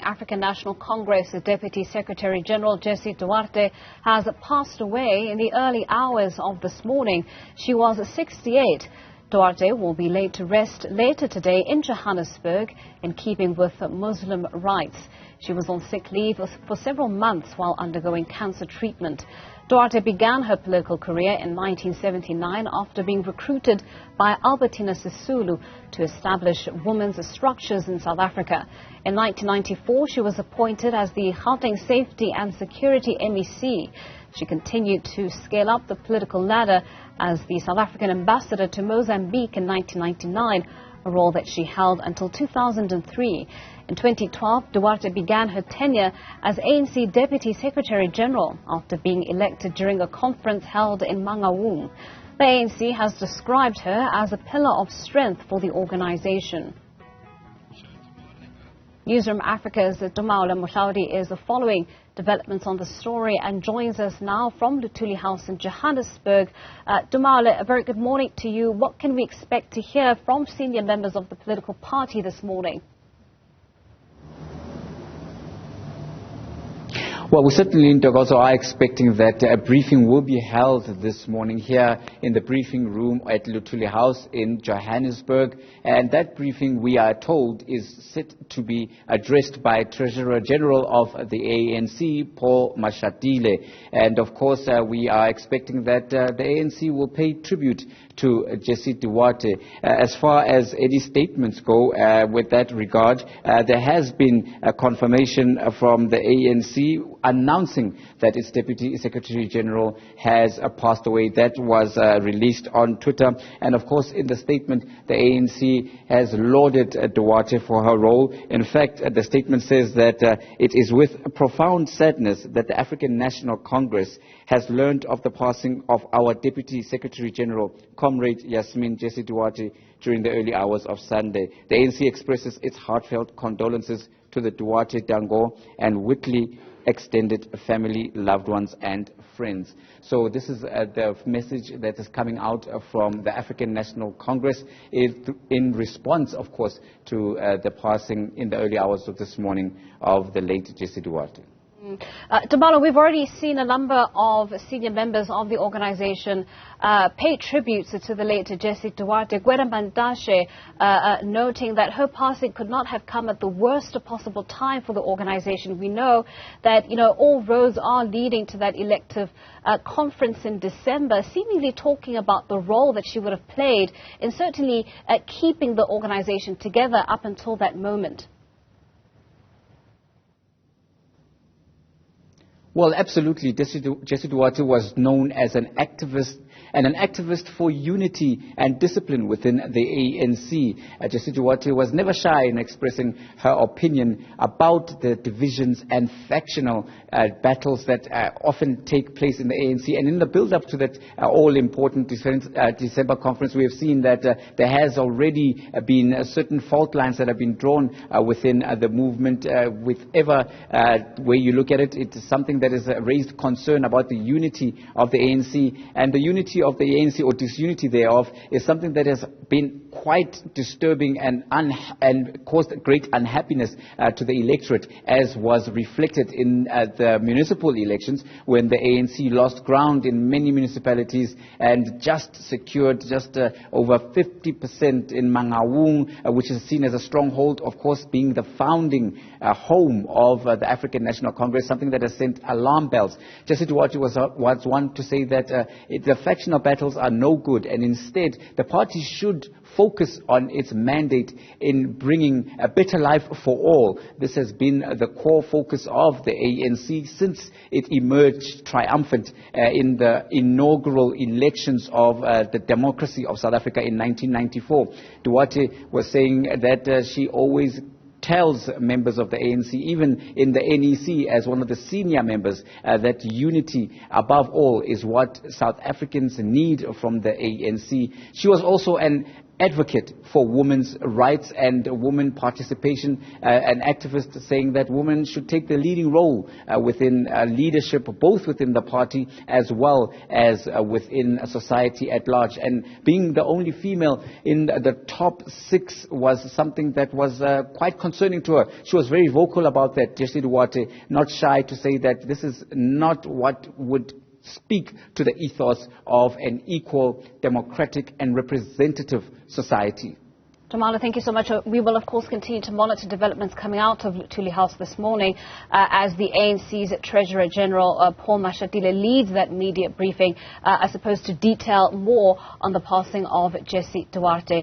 African National Congress, the Deputy Secretary General Jessie Duarte has passed away in the early hours of this morning. She was 68. Duarte will be laid to rest later today in Johannesburg in keeping with Muslim rites. She was on sick leave for several months while undergoing cancer treatment. Duarte began her political career in 1979 after being recruited by Albertina Sisulu to establish women's structures in South Africa. In 1994, she was appointed as the Gauteng Safety and Security MEC. She continued to scale up the political ladder as the South African ambassador to Mozambique in 1999, a role that she held until 2003. In 2012, Duarte began her tenure as ANC Deputy Secretary General after being elected during a conference held in Mangaung. The ANC has described her as a pillar of strength for the organization. Newzroom Afrika's Tumaole Mohlaoli is following developments on the story and joins us now from Luthuli House in Johannesburg. Tumaole, a very good morning to you. What can we expect to hear from senior members of the political party this morning? Well, we certainly also are expecting that a briefing will be held this morning here in the briefing room at Luthuli House in Johannesburg. And that briefing, we are told, is set to be addressed by Treasurer General of the ANC, Paul Mashatile. And of course, we are expecting that the ANC will pay tribute to Jessie Duarte. As far as any statements go with that regard, there has been a confirmation from the ANC announcing that its Deputy Secretary General has passed away. That was released on Twitter. And of course, in the statement, the ANC has lauded Duarte for her role. In fact, the statement says that it is with profound sadness that the African National Congress has learned of the passing of our Deputy Secretary General, Comrade Jessie Duarte, during the early hours of Sunday. The ANC expresses its heartfelt condolences to the Duarte Dango and Whitley extended family, loved ones and friends. So this is the message that is coming out from the African National Congress in response, of course, to the passing in the early hours of this morning of the late Jessie Duarte. Tumaole, we've already seen a number of senior members of the organization pay tributes to the late Jessie Duarte. Gwera Mandashe noting that her passing could not have come at the worst possible time for the organization. We know that, all roads are leading to that elective conference in December, seemingly talking about the role that she would have played in certainly keeping the organization together up until that moment. Well, absolutely. Jessie Duarte was known as an activist and an activist for unity and discipline within the ANC. Jessie Duarte was never shy in expressing her opinion about the divisions and factional battles that often take place in the ANC. And in the build-up to that all-important December conference, we have seen that there has already been certain fault lines that have been drawn within the movement. Whichever way you look at it, it is something that has raised concern about the unity of the ANC, and the unity of the ANC, or disunity thereof, is something that has been quite disturbing and caused great unhappiness to the electorate, as was reflected in the municipal elections, when the ANC lost ground in many municipalities and just secured over 50% in Mangaung, which is seen as a stronghold, of course, being the founding home of the African National Congress, something that has sent alarm bells. Jessie Duarte was one to say that the factional battles are no good, and instead the party should focus on its mandate in bringing a better life for all. This has been the core focus of the ANC since it emerged triumphant in the inaugural elections of the democracy of South Africa in 1994. Duarte was saying that she always tells members of the ANC, even in the NEC as one of the senior members, that unity above all is what South Africans need from the ANC. She was also an advocate for women's rights and women participation, an activist saying that women should take the leading role within leadership, both within the party as well as within society at large. And being the only female in the top 6 was something that was quite concerning to her. She was very vocal about that, Jessie Duarte, not shy to say that this is not what would speak to the ethos of an equal, democratic and representative society. Tumaole, thank you so much. We will, of course, continue to monitor developments coming out of Luthuli House this morning as the ANC's Treasurer General Paul Mashatile leads that media briefing, I suppose, to detail more on the passing of Jessie Duarte.